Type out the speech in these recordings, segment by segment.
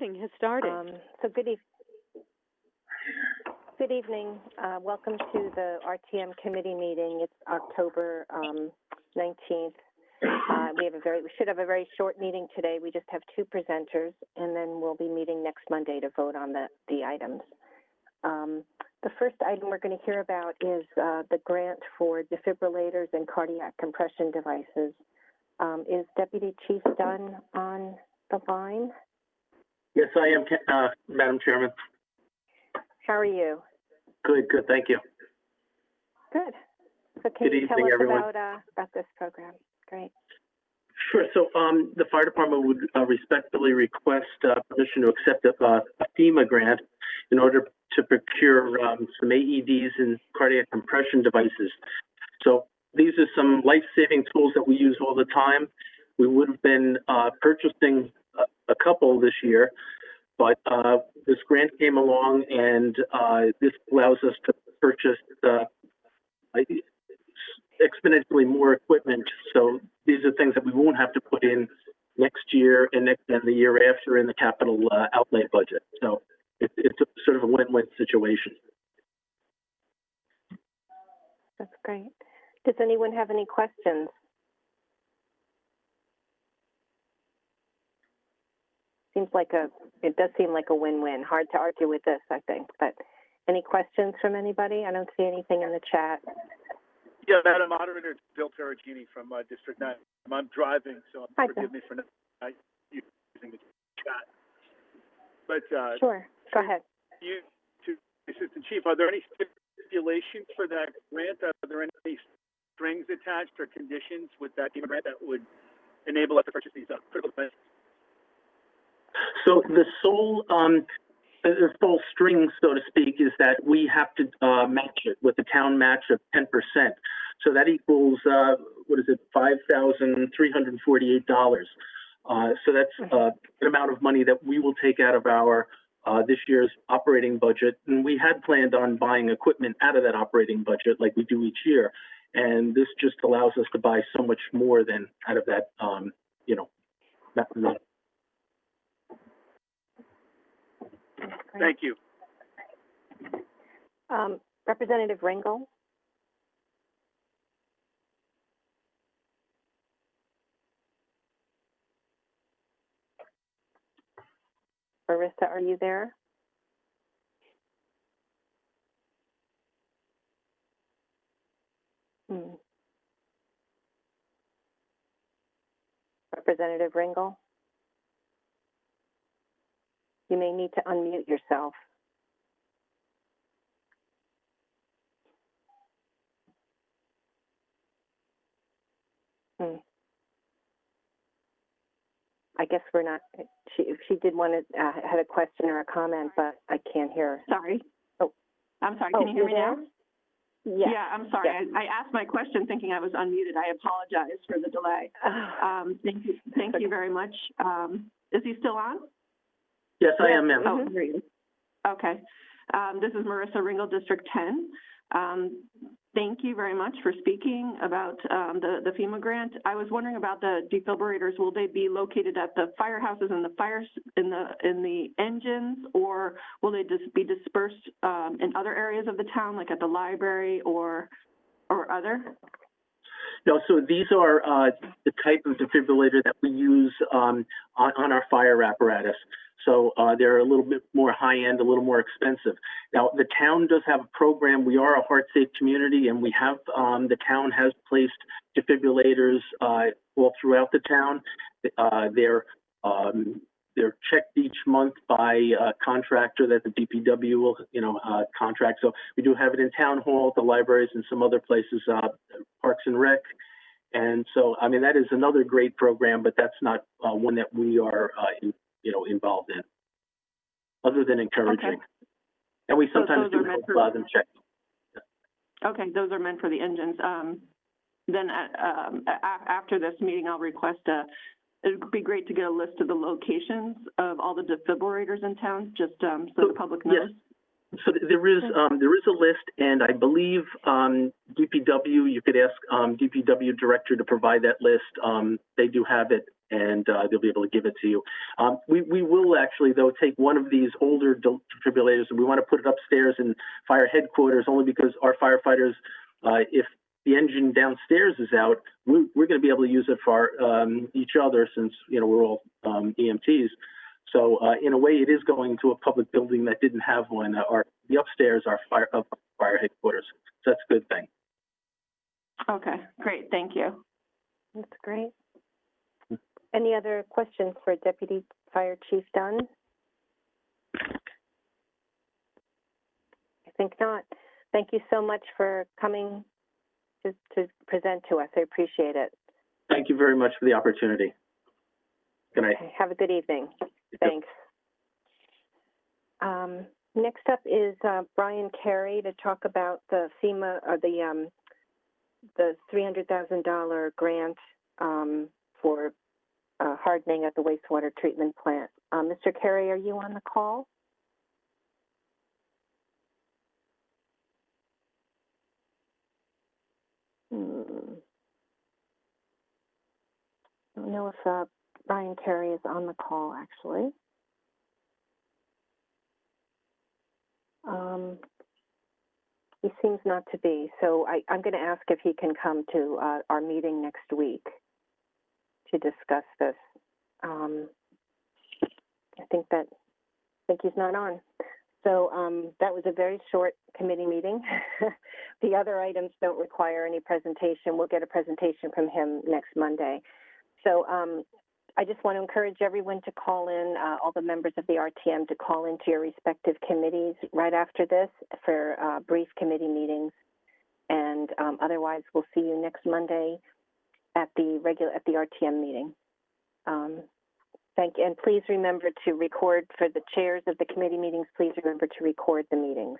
Recording has started. Good evening. Welcome to the RTM committee meeting. It's October 19th. We should have a very short meeting today. We just have two presenters, and then we'll be meeting next Monday to vote on the items. The first item we're going to hear about is the grant for defibrillators and cardiac compression devices. Is Deputy Chief Dunn on the line? Yes, I am, Madam Chairman. How are you? Good, thank you. Good. So can you tell us about this program? Great. Sure. So the fire department would respectfully request permission to accept a FEMA grant in order to procure some AEDs and cardiac compression devices. So these are some life-saving tools that we use all the time. We would have been purchasing a couple this year, but this grant came along, and this allows us to purchase exponentially more equipment. So these are things that we won't have to put in next year and the year after in the capital outlay budget. So it's a sort of a win-win situation. That's great. Does anyone have any questions? It does seem like a win-win. Hard to argue with this, I think. But any questions from anybody? I don't see anything in the chat. Yeah, Madam Moderator, it's Bill Perugini from District 9. I'm driving, so forgive me for not using the chat. But sure, go ahead. Assistant Chief, are there any stipulations for that grant? Are there any strings attached or conditions with that grant that would enable us to purchase these critical devices? So the sole string, so to speak, is that we have to match it with a town match of 10%. So that equals, $5,348. So that's an amount of money that we will take out of our this year's operating budget. And we had planned on buying equipment out of that operating budget like we do each year. And this just allows us to buy so much more than out of that, that amount. Thank you. Representative Ringel. Marissa, are you there? Representative Ringel? You may need to unmute yourself. I guess we're not, if she did want to, had a question or a comment, but I can't hear her. Sorry. Oh. I'm sorry, can you hear me now? Yeah. Yeah, I'm sorry. Yes. I asked my question thinking I was unmuted. I apologize for the delay. Thank you very much. Is he still on? Yes, I am, ma'am. Oh, great. Okay. This is Marissa Ringel, District 10. Thank you very much for speaking about the FEMA grant. I was wondering about the defibrillators. Will they be located at the firehouses and in the engines, or will they just be dispersed in other areas of the town, like at the library or other? No, so these are the type of defibrillator that we use on our fire apparatus. So they're a little bit more high-end, a little more expensive. Now, the town does have a program. We are a heart-safe community, and we have the town has placed defibrillators all throughout the town. They're checked each month by a contractor that the DPW will, contract. So we do have it in town hall, the libraries, and some other places, Parks and Rec. And so, I mean, that is another great program, but that's not one that we are involved in, other than encouraging. Okay. And we sometimes do help them check. Okay, those are meant for the engines. Then after this meeting, I'll request it would be great to get a list of the locations of all the defibrillators in town, just so the public knows. Yes. So there is a list, and I believe DPW, you could ask DPW director to provide that list. They do have it and they'll be able to give it to you. We will actually, though, take one of these older defibrillators, and we want to put it upstairs in fire headquarters, only because our firefighters, if the engine downstairs is out, we're going to be able to use it for each other, since we're all EMTs. So in a way, it is going to a public building that didn't have one. The upstairs are fire headquarters, so that's a good thing. Okay, great, thank you. That's great. Any other questions for Deputy Fire Chief Dunn? I think not. Thank you so much for coming to present to us. I appreciate it. Thank you very much for the opportunity. Good night. Okay, have a good evening. Thanks. Next up is Brian Carey to talk about the FEMA, or the $300,000 grant for hardening at the wastewater treatment plant. Mr. Carey, are you on the call? I don't know if Brian Carey is on the call, actually. He seems not to be, so I'm going to ask if he can come to our meeting next week to discuss this. I think he's not on. So that was a very short committee meeting. The other items don't require any presentation. We'll get a presentation from him next Monday. So I just want to encourage everyone to call in, all the members of the RTM to call into your respective committees right after this for brief committee meetings. And otherwise, we'll see you next Monday at the RTM meeting. Thank you, and please remember to record for the chairs of the committee meetings. Please remember to record the meetings.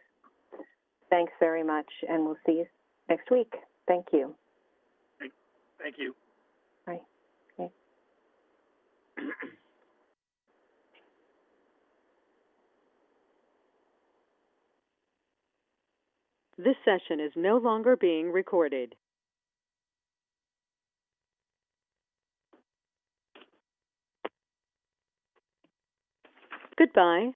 Thanks very much, and we'll see you next week. Thank you. Thank you. Bye. Okay. This session is no longer being recorded. Goodbye.